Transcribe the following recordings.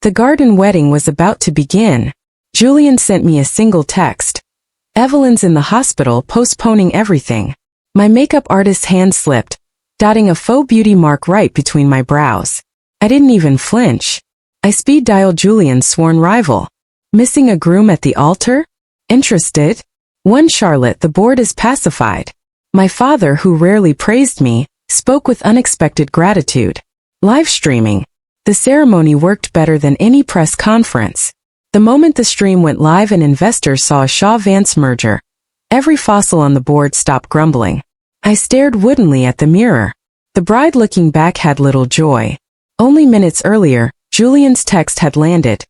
The garden wedding was about to begin. Julian sent me a single text. Evelyn's in the hospital, postponing everything. My makeup artist's hand slipped, dotting a faux beauty mark right between my brows. I didn't even flinch. I speed dialed Julian's sworn rival. Missing a groom at the altar? Interested? One Charlotte, the board is pacified. My father, who rarely praised me, spoke with unexpected gratitude. Live streaming. The ceremony worked better than any press conference. The moment the stream went live and investors saw a Shaw-Vance merger, every fossil on the board stopped grumbling. I stared woodenly at the mirror. The bride looking back had little joy. Only minutes earlier, Julian's text had landed.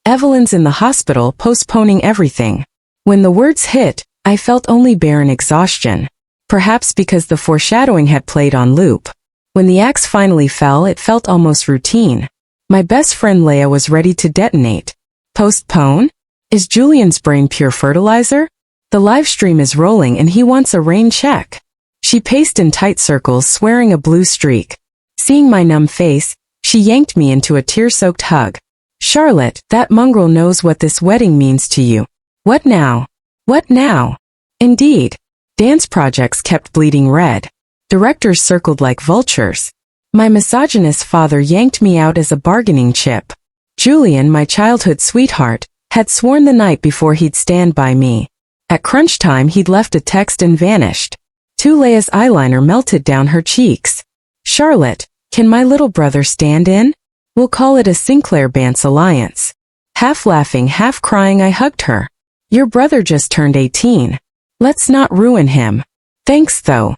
Evelyn's in the hospital, postponing everything. When the words hit, I felt only barren exhaustion. Perhaps because the foreshadowing had played on loop. When the axe finally fell, it felt almost routine. My best friend Leia was ready to detonate. Postpone? Is Julian's brain pure fertilizer? The live stream is rolling and he wants a rain check. She paced in tight circles, swearing a blue streak. Seeing my numb face, she yanked me into a tear-soaked hug. Charlotte, that mongrel knows what this wedding means to you. What now? What now? Indeed. Dance projects kept bleeding red. Directors circled like vultures. My misogynist father yanked me out as a bargaining chip. Julian, my childhood sweetheart, had sworn the night before he'd stand by me. At crunch time he'd left a text and vanished. Leia's eyeliner melted down her cheeks. Charlotte, can my little brother stand in? We'll call it a Sinclair-Bance alliance. Half laughing, half crying, I hugged her. Your brother just turned 18. Let's not ruin him. Thanks though.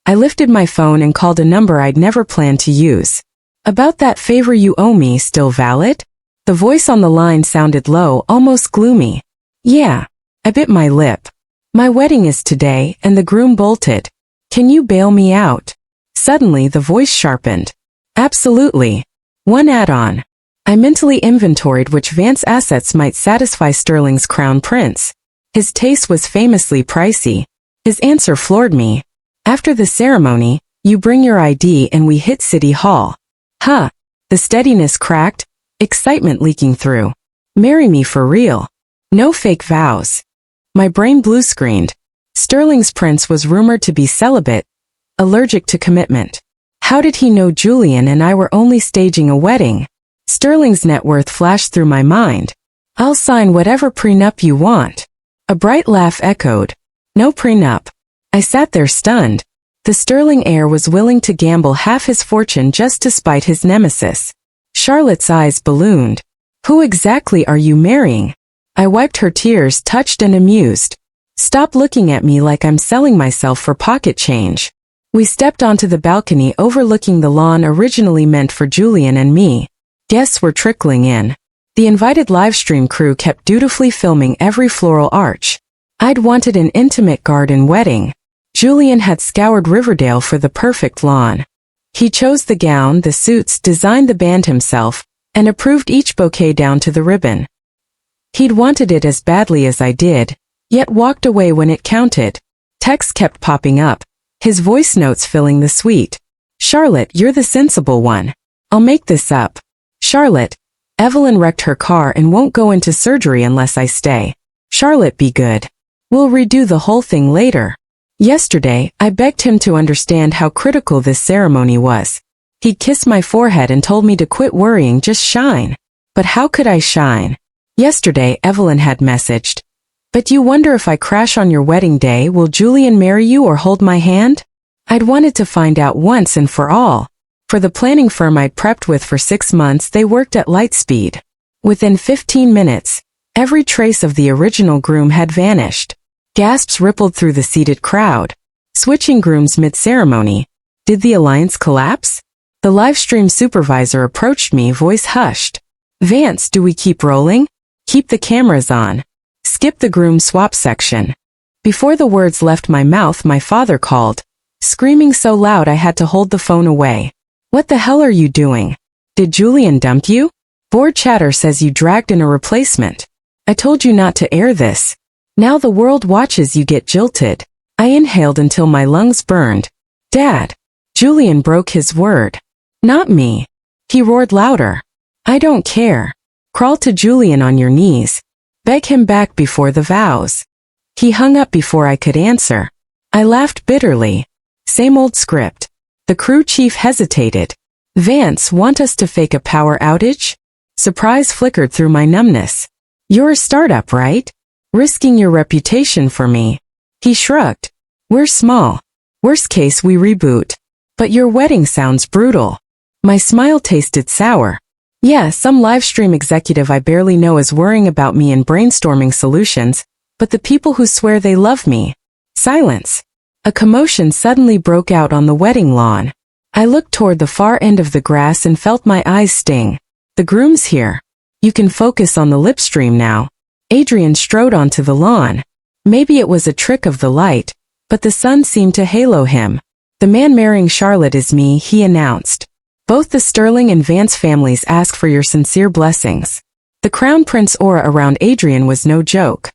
I lifted my phone and called a number I'd never planned to use. About that favor you owe me, still valid? The voice on the line sounded low, almost gloomy. Yeah. I bit my lip. My wedding is today, and the groom bolted. Can you bail me out? Suddenly the voice sharpened. Absolutely. One add-on. I mentally inventoried which Vance assets might satisfy Sterling's crown prince. His taste was famously pricey. His answer floored me. After the ceremony, you bring your ID and we hit City Hall. Huh. The steadiness cracked, excitement leaking through. Marry me for real. No fake vows. My brain blue-screened. Sterling's prince was rumored to be celibate, allergic to commitment. How did he know Julian and I were only staging a wedding? Sterling's net worth flashed through my mind. I'll sign whatever prenup you want. A bright laugh echoed. No prenup. I sat there stunned. The Sterling heir was willing to gamble half his fortune just to spite his nemesis. Charlotte's eyes ballooned. Who exactly are you marrying? I wiped her tears, touched and amused. Stop looking at me like I'm selling myself for pocket change. We stepped onto the balcony overlooking the lawn originally meant for Julian and me. Guests were trickling in. The invited livestream crew kept dutifully filming every floral arch. I'd wanted an intimate garden wedding. Julian had scoured Riverdale for the perfect lawn. He chose the gown, the suits, designed the band himself, and approved each bouquet down to the ribbon. He'd wanted it as badly as I did, yet walked away when it counted. Texts kept popping up, his voice notes filling the suite. Charlotte, you're the sensible one. I'll make this up. Charlotte, Evelyn wrecked her car and won't go into surgery unless I stay. Charlotte, be good. We'll redo the whole thing later. Yesterday, I begged him to understand how critical this ceremony was. He'd kissed my forehead and told me to quit worrying, just shine. But how could I shine? Yesterday, Evelyn had messaged. But you wonder if I crash on your wedding day, will Julian marry you or hold my hand? I'd wanted to find out once and for all. For the planning firm I'd prepped with for 6 months, they worked at light speed. Within 15 minutes, every trace of the original groom had vanished. Gasps rippled through the seated crowd. Switching grooms mid-ceremony. Did the alliance collapse? The livestream supervisor approached me, voice hushed. Vance, do we keep rolling? Keep the cameras on. Skip the groom swap section. Before the words left my mouth, my father called, screaming so loud I had to hold the phone away. What the hell are you doing? Did Julian dump you? Board chatter says you dragged in a replacement. I told you not to air this. Now the world watches you get jilted. I inhaled until my lungs burned. Dad. Julian broke his word. Not me. He roared louder. I don't care. Crawl to Julian on your knees. Beg him back before the vows. He hung up before I could answer. I laughed bitterly. Same old script. The crew chief hesitated. Vance, want us to fake a power outage? Surprise flickered through my numbness. You're a startup, right? Risking your reputation for me. He shrugged. We're small. Worst case we reboot. But your wedding sounds brutal. My smile tasted sour. Yeah, some livestream executive I barely know is worrying about me and brainstorming solutions, but the people who swear they love me. Silence. A commotion suddenly broke out on the wedding lawn. I looked toward the far end of the grass and felt my eyes sting. The groom's here. You can focus on the lip stream now. Adrian strode onto the lawn. Maybe it was a trick of the light, but the sun seemed to halo him. The man marrying Charlotte is me, he announced. Both the Sterling and Vance families ask for your sincere blessings. The crown prince aura around Adrian was no joke.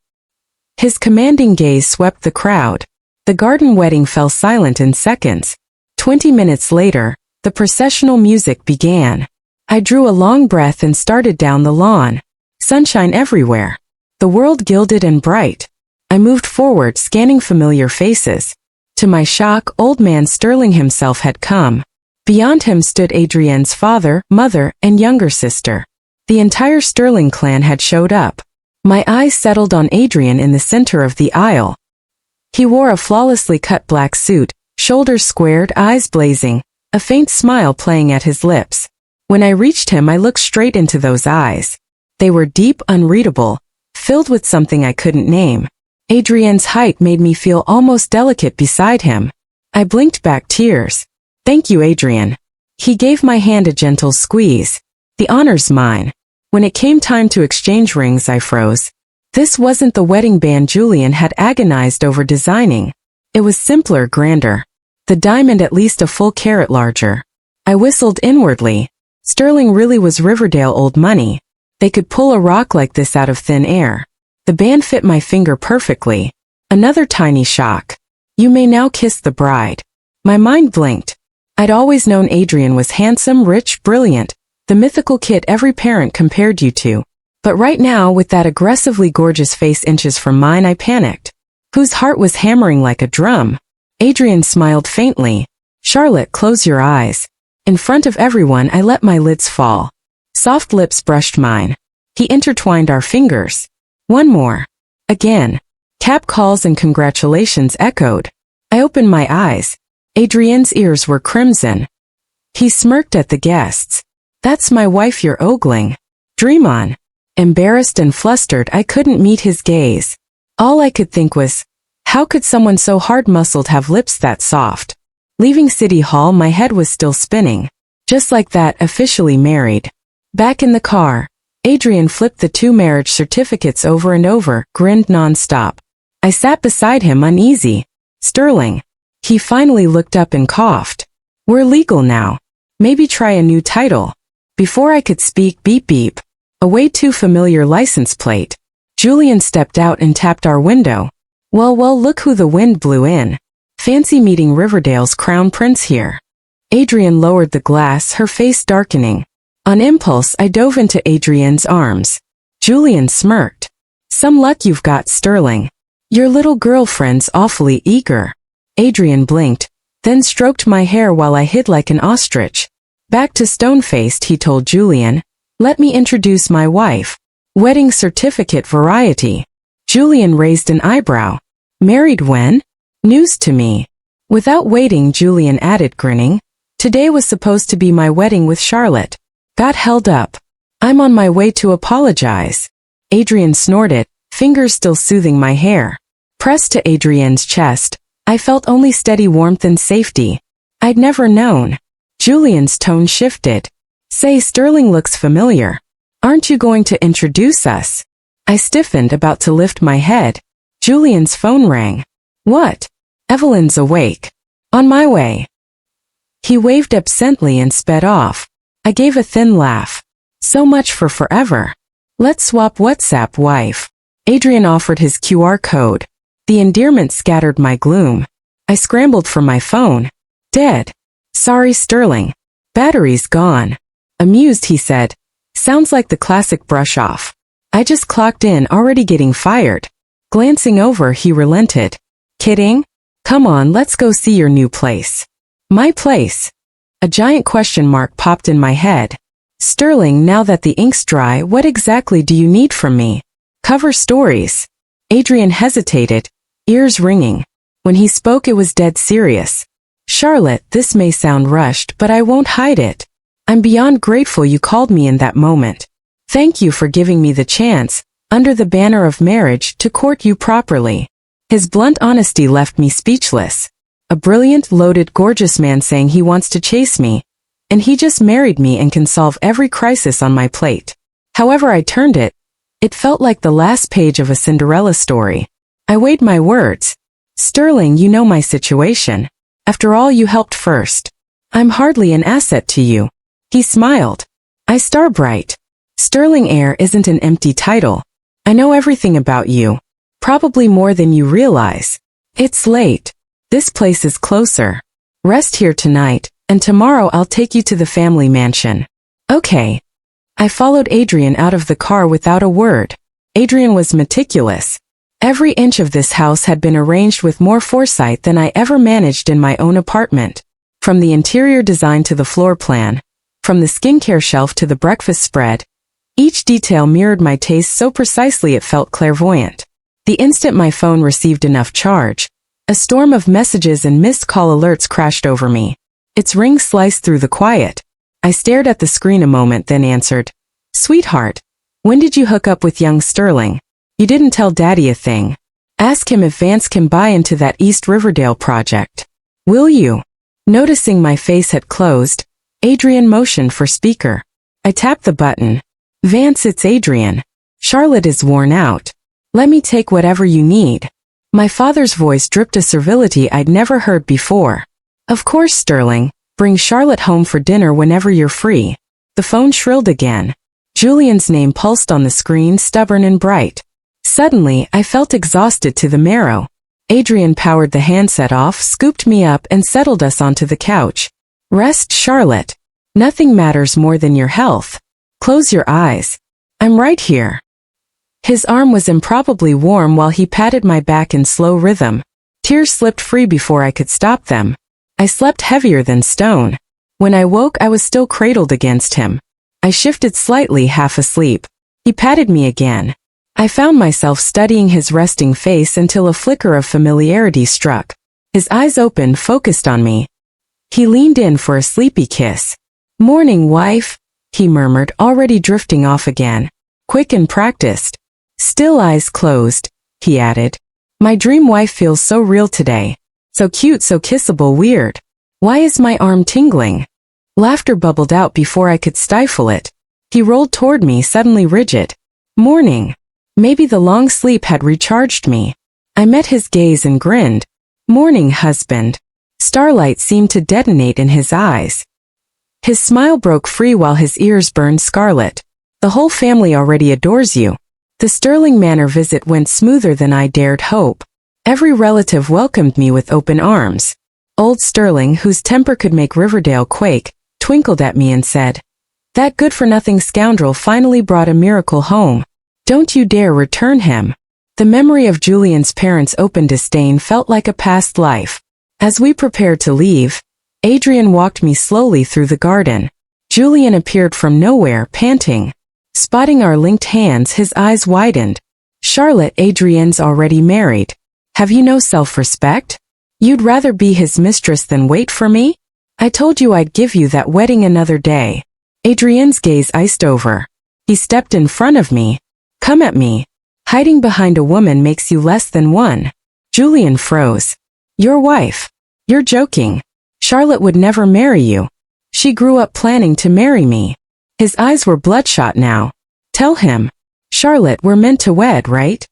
His commanding gaze swept the crowd. The garden wedding fell silent in seconds. 20 minutes later, the processional music began. I drew a long breath and started down the lawn. Sunshine everywhere. The world gilded and bright. I moved forward, scanning familiar faces. To my shock, old man Sterling himself had come. Beyond him stood Adrienne's father, mother, and younger sister. The entire Sterling clan had showed up. My eyes settled on Adrian in the center of the aisle. He wore a flawlessly cut black suit, shoulders squared, eyes blazing, a faint smile playing at his lips. When I reached him, I looked straight into those eyes. They were deep, unreadable, filled with something I couldn't name. Adrienne's height made me feel almost delicate beside him. I blinked back tears. Thank you, Adrian. He gave my hand a gentle squeeze. The honor's mine. When it came time to exchange rings, I froze. This wasn't the wedding band Julian had agonized over designing. It was simpler, grander. The diamond at least a full carat larger. I whistled inwardly. Sterling really was Riverdale old money. They could pull a rock like this out of thin air. The band fit my finger perfectly. Another tiny shock. You may now kiss the bride. My mind blinked. I'd always known Adrian was handsome, rich, brilliant, the mythical kid every parent compared you to. But right now, with that aggressively gorgeous face inches from mine, I panicked. Whose heart was hammering like a drum? Adrian smiled faintly. Charlotte, close your eyes. In front of everyone, I let my lids fall. Soft lips brushed mine. He intertwined our fingers. One more. Again. Cap calls and congratulations echoed. I opened my eyes. Adrienne's ears were crimson. He smirked at the guests. That's my wife you're ogling. Dream on. Embarrassed and flustered, I couldn't meet his gaze. All I could think was, how could someone so hard-muscled have lips that soft? Leaving City Hall, my head was still spinning. Just like that, officially married. Back in the car, Adrian flipped the 2 marriage certificates over and over, grinned non-stop. I sat beside him uneasy. Sterling. He finally looked up and coughed. We're legal now. Maybe try a new title. Before I could speak, beep beep. A way too familiar license plate. Julian stepped out and tapped our window. Well, look who the wind blew in. Fancy meeting Riverdale's crown prince here. Adrian lowered the glass, her face darkening. On impulse, I dove into Adrian's arms. Julian smirked. Some luck you've got, Sterling. Your little girlfriend's awfully eager. Adrian blinked, then stroked my hair while I hid like an ostrich. Back to stone-faced, he told Julian. Let me introduce my wife. Wedding certificate variety. Julian raised an eyebrow. Married when? News to me. Without waiting, Julian added, grinning. Today was supposed to be my wedding with Charlotte. Got held up. I'm on my way to apologize. Adrian snorted, fingers still soothing my hair. Pressed to Adrian's chest, I felt only steady warmth and safety. I'd never known. Julian's tone shifted. Say, Sterling looks familiar. Aren't you going to introduce us? I stiffened, about to lift my head. Julian's phone rang. What? Evelyn's awake. On my way. He waved absently and sped off. I gave a thin laugh. So much for forever. Let's swap WhatsApp, wife. Adrian offered his QR code. The endearment scattered my gloom. I scrambled for my phone. Dead. Sorry, Sterling. Battery's gone. Amused, he said. Sounds like the classic brush off. I just clocked in, already getting fired. Glancing over, he relented. Kidding? Come on, let's go see your new place. My place? A giant question mark popped in my head. Sterling, now that the ink's dry, what exactly do you need from me? Cover stories. Adrian hesitated, ears ringing. When he spoke, it was dead serious. Charlotte, this may sound rushed, but I won't hide it. I'm beyond grateful you called me in that moment. Thank you for giving me the chance, under the banner of marriage, to court you properly. His blunt honesty left me speechless. A brilliant, loaded, gorgeous man saying he wants to chase me, and he just married me and can solve every crisis on my plate. However I turned it, it felt like the last page of a Cinderella story. I weighed my words. Sterling, you know my situation. After all, you helped first. I'm hardly an asset to you. He smiled. I star bright. Sterling Heir isn't an empty title. I know everything about you. Probably more than you realize. It's late. This place is closer. Rest here tonight, and tomorrow I'll take you to the family mansion. Okay. I followed Adrian out of the car without a word. Adrian was meticulous. Every inch of this house had been arranged with more foresight than I ever managed in my own apartment. From the interior design to the floor plan, from the skincare shelf to the breakfast spread, each detail mirrored my taste so precisely it felt clairvoyant. The instant my phone received enough charge, a storm of messages and missed call alerts crashed over me. Its ring sliced through the quiet. I stared at the screen a moment, then answered. Sweetheart, when did you hook up with young Sterling? You didn't tell Daddy a thing. Ask him if Vance can buy into that East Riverdale project. Will you? Noticing my face had closed, Adrian motioned for speaker. I tapped the button. Vance, it's Adrian. Charlotte is worn out. Let me take whatever you need. My father's voice dripped a servility I'd never heard before. Of course, Sterling. Bring Charlotte home for dinner whenever you're free. The phone shrilled again. Julian's name pulsed on the screen, stubborn and bright. Suddenly, I felt exhausted to the marrow. Adrian powered the handset off, scooped me up, and settled us onto the couch. Rest, Charlotte. Nothing matters more than your health. Close your eyes. I'm right here. His arm was improbably warm while he patted my back in slow rhythm. Tears slipped free before I could stop them. I slept heavier than stone. When I woke, I was still cradled against him. I shifted slightly, half asleep. He patted me again. I found myself studying his resting face until a flicker of familiarity struck. His eyes opened, focused on me. He leaned in for a sleepy kiss. Morning, wife, he murmured, already drifting off again. Quick and practiced. Still eyes closed, he added. My dream wife feels so real today. So cute, so kissable, weird. Why is my arm tingling? Laughter bubbled out before I could stifle it. He rolled toward me, suddenly rigid. Morning. Maybe the long sleep had recharged me. I met his gaze and grinned. Morning, husband. Starlight seemed to detonate in his eyes. His smile broke free while his ears burned scarlet. The whole family already adores you. The Sterling Manor visit went smoother than I dared hope. Every relative welcomed me with open arms. Old Sterling, whose temper could make Riverdale quake, twinkled at me and said, That good-for-nothing scoundrel finally brought a miracle home. Don't you dare return him. The memory of Julian's parents' open disdain felt like a past life. As we prepared to leave, Adrian walked me slowly through the garden. Julian appeared from nowhere, panting. Spotting our linked hands, his eyes widened. Charlotte, Adrian's already married. Have you no self-respect? You'd rather be his mistress than wait for me? I told you I'd give you that wedding another day. Adrian's gaze iced over. He stepped in front of me. Come at me. Hiding behind a woman makes you less than one. Julian froze. Your wife. You're joking. Charlotte would never marry you. She grew up planning to marry me. His eyes were bloodshot now. Tell him. Charlotte, we're meant to wed, right?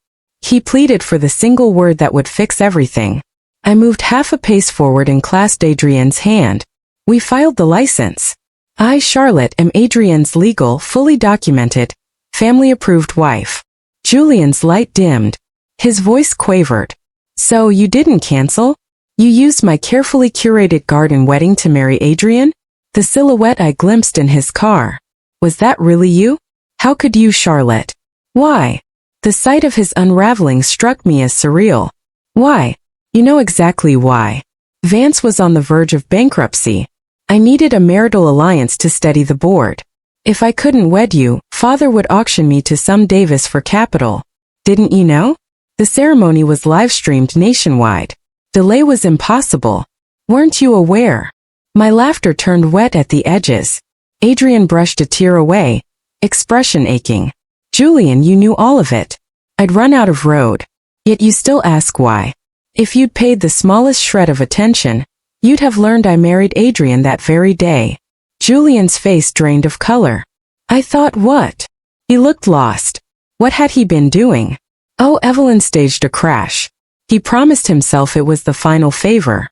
He pleaded for the single word that would fix everything. I moved half a pace forward and clasped Adrian's hand. We filed the license. I, Charlotte, am Adrian's legal, fully documented, family-approved wife. Julian's light dimmed. His voice quavered. So you didn't cancel? You used my carefully curated garden wedding to marry Adrian? The silhouette I glimpsed in his car Was that really you? How could you, Charlotte? Why? The sight of his unraveling struck me as surreal. Why? You know exactly why. Vance was on the verge of bankruptcy. I needed a marital alliance to steady the board. If I couldn't wed you, father would auction me to some Davis for capital. Didn't you know? The ceremony was live-streamed nationwide. Delay was impossible. Weren't you aware? My laughter turned wet at the edges. Adrian brushed a tear away, expression aching. Julian, you knew all of it. I'd run out of road. Yet you still ask why. If you'd paid the smallest shred of attention, you'd have learned I married Adrian that very day. Julian's face drained of color. I thought what? He looked lost. What had he been doing? Oh, Evelyn staged a crash. He promised himself it was the final favor.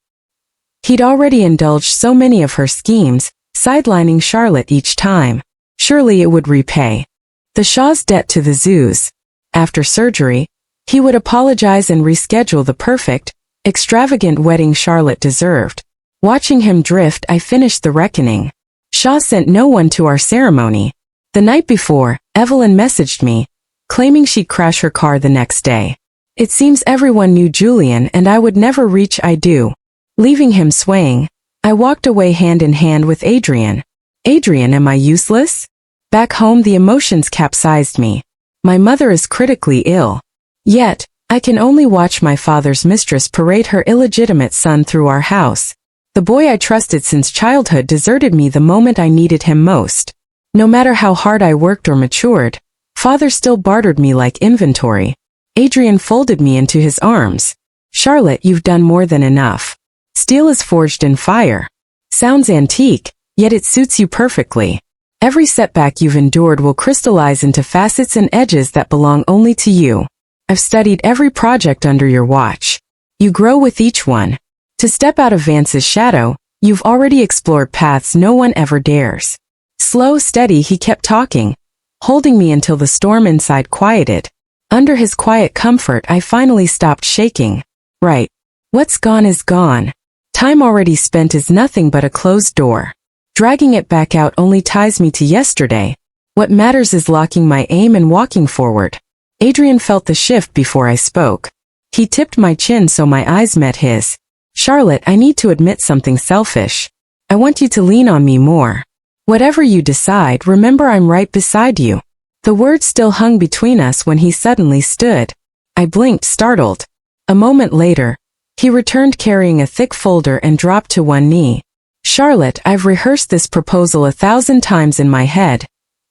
He'd already indulged so many of her schemes, sidelining Charlotte each time. Surely it would repay the Shaw's debt to the zoos. After surgery, he would apologize and reschedule the perfect, extravagant wedding Charlotte deserved. Watching him drift, I finished the reckoning. Shaw sent no one to our ceremony. The night before, Evelyn messaged me, claiming she'd crash her car the next day. It seems everyone knew Julian and I would never reach I do. Leaving him swaying, I walked away hand in hand with Adrian. Adrian, am I useless? Back home the emotions capsized me. My mother is critically ill. Yet, I can only watch my father's mistress parade her illegitimate son through our house. The boy I trusted since childhood deserted me the moment I needed him most. No matter how hard I worked or matured, father still bartered me like inventory. Adrian folded me into his arms. Charlotte, you've done more than enough. Steel is forged in fire. Sounds antique, yet it suits you perfectly. Every setback you've endured will crystallize into facets and edges that belong only to you. I've studied every project under your watch. You grow with each one. To step out of Vance's shadow, you've already explored paths no one ever dares. Slow, steady, he kept talking, holding me until the storm inside quieted. Under his quiet comfort, I finally stopped shaking. Right. What's gone is gone. Time already spent is nothing but a closed door. Dragging it back out only ties me to yesterday. What matters is locking my aim and walking forward. Adrian felt the shift before I spoke. He tipped my chin so my eyes met his. Charlotte, I need to admit something selfish. I want you to lean on me more. Whatever you decide, remember I'm right beside you. The words still hung between us when he suddenly stood. I blinked, startled. A moment later, he returned carrying a thick folder and dropped to one knee. Charlotte, I've rehearsed this proposal 1,000 times in my head,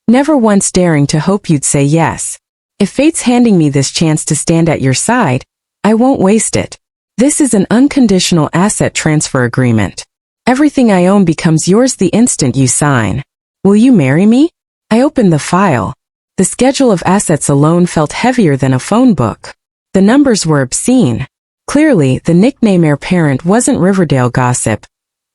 never once daring to hope you'd say yes. If fate's handing me this chance to stand at your side, I won't waste it. This is an unconditional asset transfer agreement. Everything I own becomes yours the instant you sign. Will you marry me? I opened the file. The schedule of assets alone felt heavier than a phone book. The numbers were obscene. Clearly, the nickname heir apparent wasn't Riverdale gossip.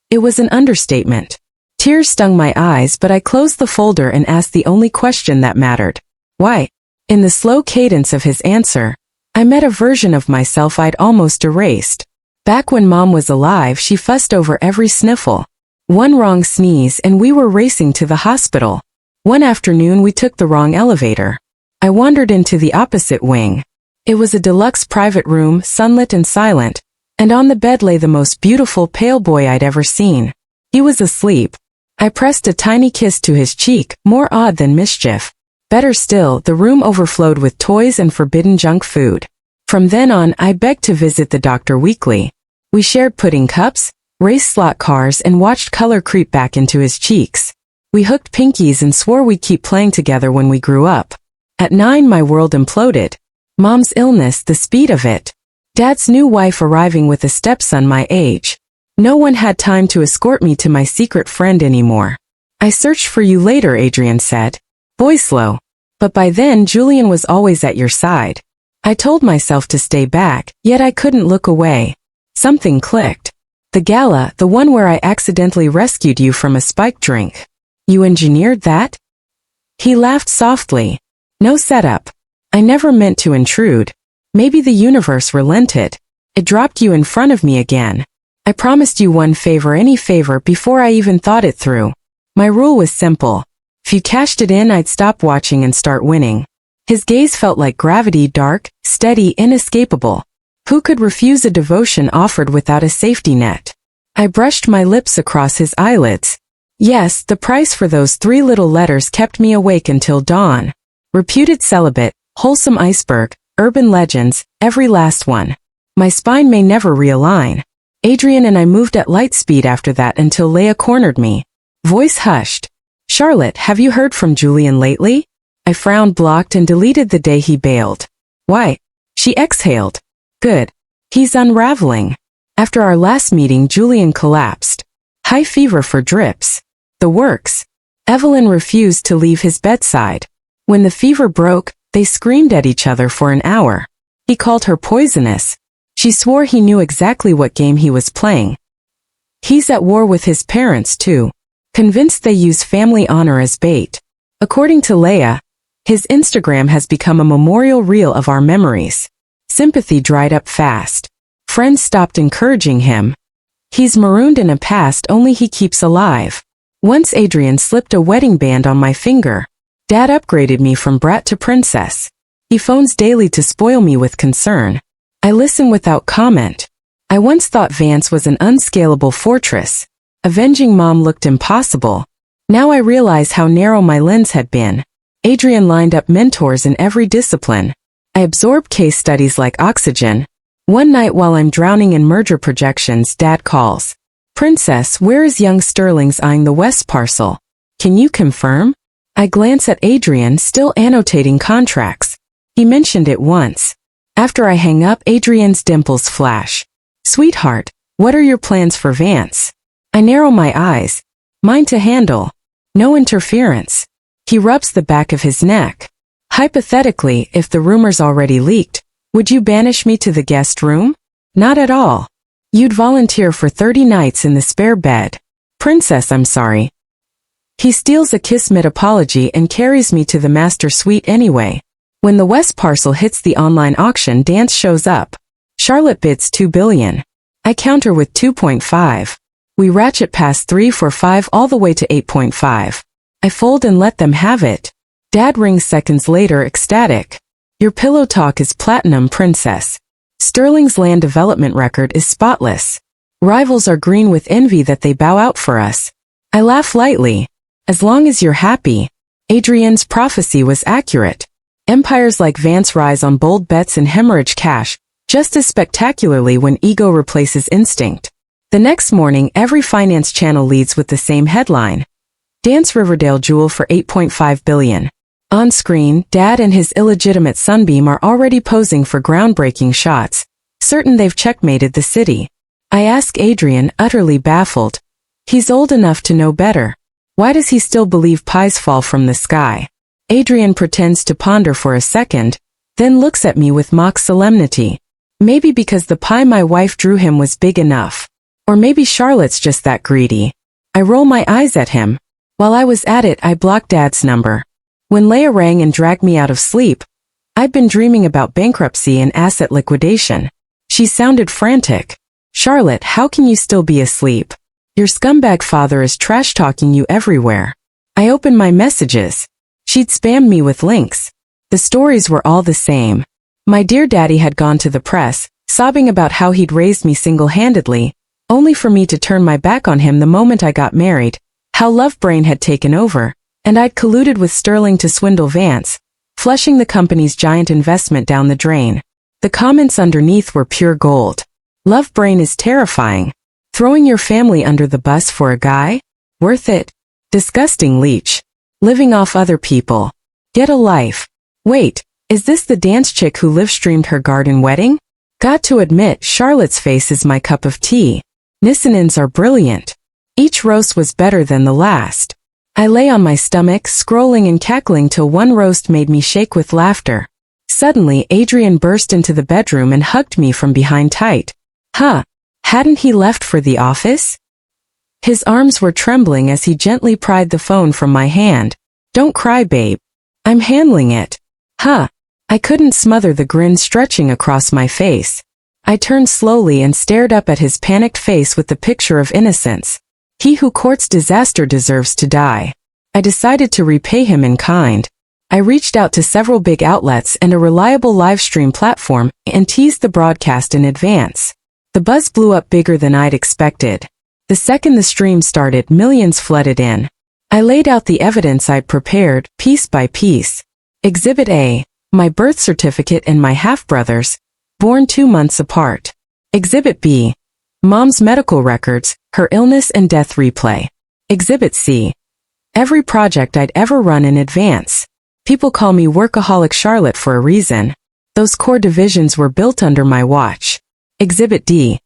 It was an understatement. Tears stung my eyes, but I closed the folder and asked the only question that mattered. Why? In the slow cadence of his answer, I met a version of myself I'd almost erased. Back when Mom was alive, she fussed over every sniffle. One wrong sneeze and we were racing to the hospital. One afternoon we took the wrong elevator. I wandered into the opposite wing. It was a deluxe private room, sunlit and silent, and on the bed lay the most beautiful pale boy I'd ever seen. He was asleep. I pressed a tiny kiss to his cheek, more odd than mischief. Better still, the room overflowed with toys and forbidden junk food. From then on, I begged to visit the doctor weekly. We shared pudding cups, raced slot cars, and watched color creep back into his cheeks. We hooked pinkies and swore we'd keep playing together when we grew up. At 9, my world imploded. Mom's illness, the speed of it. Dad's new wife arriving with a stepson my age. No one had time to escort me to my secret friend anymore. I searched for you later, Adrian said. Boy slow. But by then Julian was always at your side. I told myself to stay back, yet I couldn't look away. Something clicked. The gala, the one where I accidentally rescued you from a spiked drink. You engineered that? He laughed softly. No setup. I never meant to intrude. Maybe the universe relented. It dropped you in front of me again. I promised you one favor, any favor, before I even thought it through. My rule was simple. If you cashed it in, I'd stop watching and start winning. His gaze felt like gravity, dark, steady, inescapable. Who could refuse a devotion offered without a safety net? I brushed my lips across his eyelids. Yes, the price for those 3 little letters kept me awake until dawn. Reputed celibate, wholesome iceberg, urban legends, every last one. My spine may never realign. Adrian and I moved at light speed after that until Leia cornered me. Voice hushed. Charlotte, have you heard from Julian lately? I frowned, blocked, and deleted the day he bailed. Why? She exhaled. Good. He's unraveling. After our last meeting, Julian collapsed. High fever for drips. The works. Evelyn refused to leave his bedside. When the fever broke, they screamed at each other for an hour. He called her poisonous. She swore he knew exactly what game he was playing. He's at war with his parents too, convinced they use family honor as bait. According to Leia, his Instagram has become a memorial reel of our memories. Sympathy dried up fast. Friends stopped encouraging him. He's marooned in a past only he keeps alive. Once Adrian slipped a wedding band on my finger. Dad upgraded me from brat to princess. He phones daily to spoil me with concern. I listen without comment. I once thought Vance was an unscalable fortress. Avenging Mom looked impossible. Now I realize how narrow my lens had been. Adrian lined up mentors in every discipline. I absorb case studies like oxygen. One night while I'm drowning in merger projections, Dad calls. Princess, where is young Sterling's eyeing the West parcel? Can you confirm? I glance at Adrian, still annotating contracts. He mentioned it once. After I hang up, Adrian's dimples flash. Sweetheart, what are your plans for Vance? I narrow my eyes. Mine to handle. No interference. He rubs the back of his neck. Hypothetically, if the rumor's already leaked, would you banish me to the guest room? Not at all. You'd volunteer for 30 nights in the spare bed. Princess, I'm sorry. He steals a kiss mid-apology and carries me to the master suite anyway. When the West parcel hits the online auction, Dance shows up. Charlotte bids $2 billion. I counter with 2.5. We ratchet past 3 for 5 all the way to 8.5. I fold and let them have it. Dad rings seconds later, ecstatic. Your pillow talk is platinum, princess. Sterling's land development record is spotless. Rivals are green with envy that they bow out for us. I laugh lightly. As long as you're happy. Adrian's prophecy was accurate. Empires like Vance rise on bold bets and hemorrhage cash, just as spectacularly when ego replaces instinct. The next morning, every finance channel leads with the same headline. Dance Riverdale jewel for $8.5 billion. On screen, Dad and his illegitimate sunbeam are already posing for groundbreaking shots, certain they've checkmated the city. I ask Adrian, utterly baffled. He's old enough to know better. Why does he still believe pies fall from the sky? Adrian pretends to ponder for a second, then looks at me with mock solemnity. Maybe because the pie my wife drew him was big enough. Or maybe Charlotte's just that greedy. I roll my eyes at him. While I was at it, I blocked Dad's number. When Leia rang and dragged me out of sleep, I'd been dreaming about bankruptcy and asset liquidation. She sounded frantic. Charlotte, how can you still be asleep? Your scumbag father is trash-talking you everywhere. I opened my messages. She'd spammed me with links. The stories were all the same. My dear daddy had gone to the press, sobbing about how he'd raised me single-handedly, only for me to turn my back on him the moment I got married, how Love Brain had taken over, and I'd colluded with Sterling to swindle Vance, flushing the company's giant investment down the drain. The comments underneath were pure gold. Love Brain is terrifying. Throwing your family under the bus for a guy? Worth it? Disgusting leech. Living off other people. Get a life. Wait, is this the dance chick who live-streamed her garden wedding? Got to admit, Charlotte's face is my cup of tea. Nissanins are brilliant. Each roast was better than the last. I lay on my stomach, scrolling and cackling till one roast made me shake with laughter. Suddenly, Adrian burst into the bedroom and hugged me from behind tight. Huh. Hadn't he left for the office? His arms were trembling as he gently pried the phone from my hand. Don't cry, babe. I'm handling it. Huh. I couldn't smother the grin stretching across my face. I turned slowly and stared up at his panicked face with the picture of innocence. He who courts disaster deserves to die. I decided to repay him in kind. I reached out to several big outlets and a reliable live stream platform and teased the broadcast in advance. The buzz blew up bigger than I'd expected. The second the stream started, millions flooded in. I laid out the evidence I'd prepared, piece by piece. Exhibit A, my birth certificate and my half-brothers, born 2 months apart. Exhibit B, Mom's medical records, her illness and death replay. Exhibit C, every project I'd ever run in advance. People call me Workaholic Charlotte for a reason. Those core divisions were built under my watch. Exhibit D,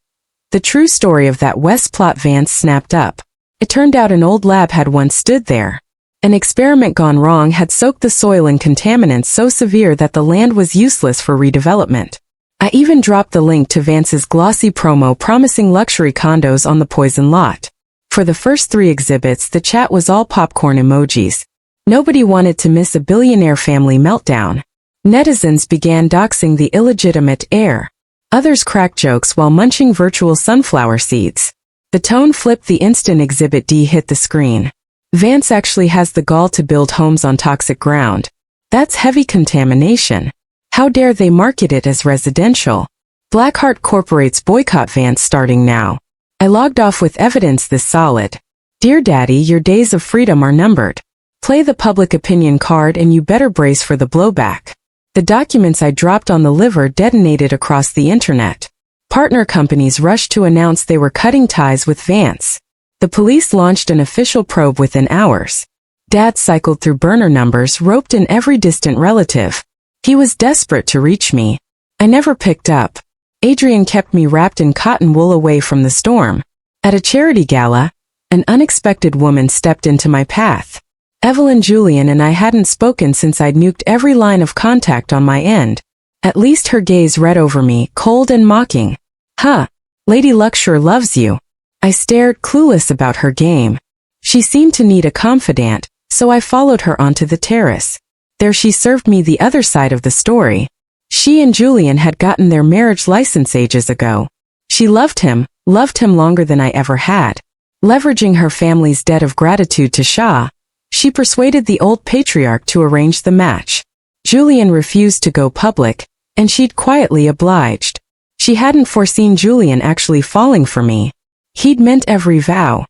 the true story of that West plot Vance snapped up. It turned out an old lab had once stood there. An experiment gone wrong had soaked the soil in contaminants so severe that the land was useless for redevelopment. I even dropped the link to Vance's glossy promo promising luxury condos on the poison lot. For the first 3 exhibits, the chat was all popcorn emojis. Nobody wanted to miss a billionaire family meltdown. Netizens began doxing the illegitimate heir. Others cracked jokes while munching virtual sunflower seeds. The tone flipped the instant Exhibit D hit the screen. Vance actually has the gall to build homes on toxic ground. That's heavy contamination. How dare they market it as residential? Blackheart Corporate's boycott Vance starting now. I logged off with evidence this solid. Dear Daddy, your days of freedom are numbered. Play the public opinion card and you better brace for the blowback. The documents I dropped on the liver detonated across the internet. Partner companies rushed to announce they were cutting ties with Vance. The police launched an official probe within hours. Dad cycled through burner numbers, roped in every distant relative. He was desperate to reach me. I never picked up. Adrian kept me wrapped in cotton wool away from the storm. At a charity gala, an unexpected woman stepped into my path. Evelyn Julian and I hadn't spoken since I'd nuked every line of contact on my end. At least her gaze read over me, cold and mocking. Huh, Lady Luck sure loves you. I stared, clueless about her game. She seemed to need a confidant, so I followed her onto the terrace. There she served me the other side of the story. She and Julian had gotten their marriage license ages ago. She loved him longer than I ever had. Leveraging her family's debt of gratitude to Shah, she persuaded the old patriarch to arrange the match. Julian refused to go public, and she'd quietly obliged. She hadn't foreseen Julian actually falling for me. He'd meant every vow.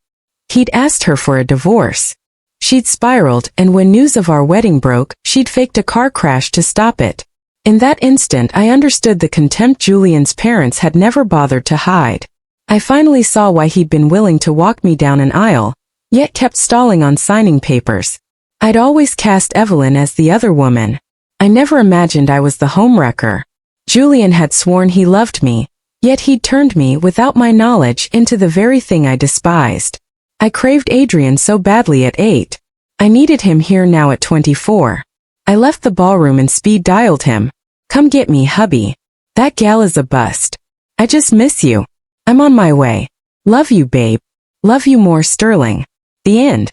He'd asked her for a divorce. She'd spiraled, and when news of our wedding broke, she'd faked a car crash to stop it. In that instant, I understood the contempt Julian's parents had never bothered to hide. I finally saw why he'd been willing to walk me down an aisle, yet kept stalling on signing papers. I'd always cast Evelyn as the other woman. I never imagined I was the homewrecker. Julian had sworn he loved me, yet he'd turned me, without my knowledge, into the very thing I despised. I craved Adrian so badly at 8. I needed him here now at 24. I left the ballroom and speed dialed him. Come get me, hubby. That gal is a bust. I just miss you. I'm on my way. Love you, babe. Love you more, Sterling. The end.